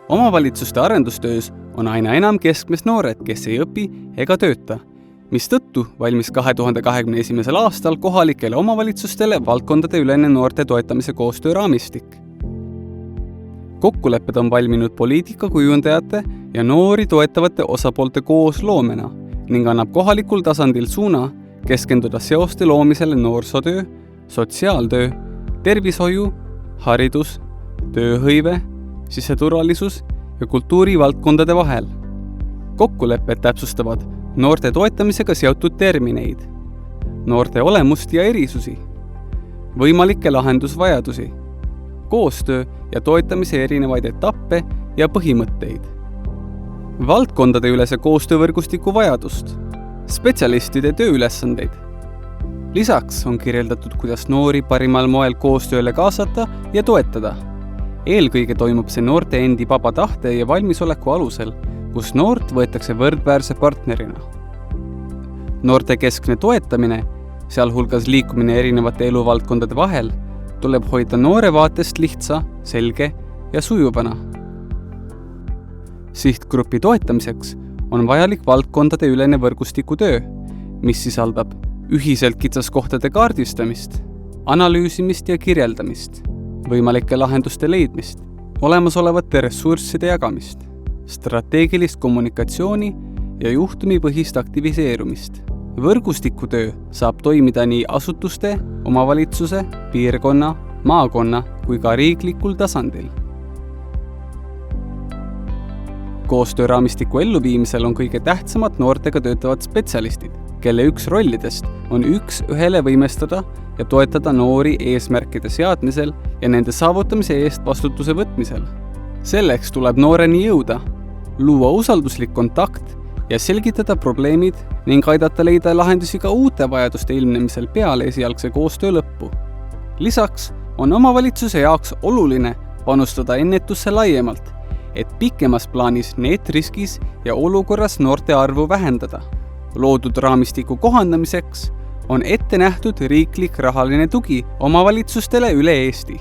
Omavalitsuste arendustöös on aina enam keskmes noored, kes ei õpi ega tööta, mistõttu valmis 2021. aastal kohalikele omavalitsustele valdkondade ülene noorte toetamise koostööraamistik. Kokkulepped on valminud poliitikakujundajate ja noori toetavate osapoolte koosloomena ning annab kohalikul tasandil suuna keskenduda seoste loomisele noorsootöö, sotsiaaltöö, tervishoiu, haridus, tööhõive, siseturvalisus ja kultuurivaldkondade vahel. Kokkulepped täpsustavad noorte toetamisega seotud termineid, noorte olemust ja erisusi, võimalikke lahendusvajadusi, koostöö ja toetamise erinevaid etappe ja põhimõtteid, valdkondade ülese koostöövõrgustiku vajadust, spetsialistide tööülesandeid. Lisaks on kirjeldatud, kuidas noori parimal moel koostööle kaasata ja toetada. Eelkõige toimub see noorte endi vaba tahte ja valmisoleku alusel, kus noort võetakse võrdväärse partnerina. Noorte keskne toetamine, sealhulgas liikumine erinevate eluvaldkondade vahel, tuleb hoida noore vaatest lihtsa, selge ja sujuvana. Sihtgrupi toetamiseks on vajalik valdkondade ülene võrgustiku töö, mis sisaldab ühiselt kitsaskohtade kaardistamist, analüüsimist ja kirjeldamist, võimalike lahenduste leidmist, olemasolevate ressursside jagamist, strateegilist kommunikatsiooni ja juhtumipõhist aktiviseerumist. Võrgustikutöö saab toimida nii asutuste, omavalitsuse, piirkonna, maakonna kui ka riiklikul tasandil. Koostööraamistiku elluviimisel on kõige tähtsamad noortega töötavad spetsialistid, kelle üks rollidest on üks ühele võimestada ja toetada noori eesmärkide seadmisel ja nende saavutamise eest vastutuse võtmisel. Selleks tuleb nooreni jõuda, luua usalduslik kontakt ja selgitada probleemid ning aidata leida lahendusi ka uute vajaduste ilmnemisel peale esialgse koostöö lõppu. Lisaks on omavalitsuse jaoks oluline panustada ennetusse laiemalt, et pikemas plaanis neetriskis ja olukorras noorte arvu vähendada. Loodud raamistiku kohandamiseks on ette nähtud riiklik rahaline tugi omavalitsustele üle Eesti.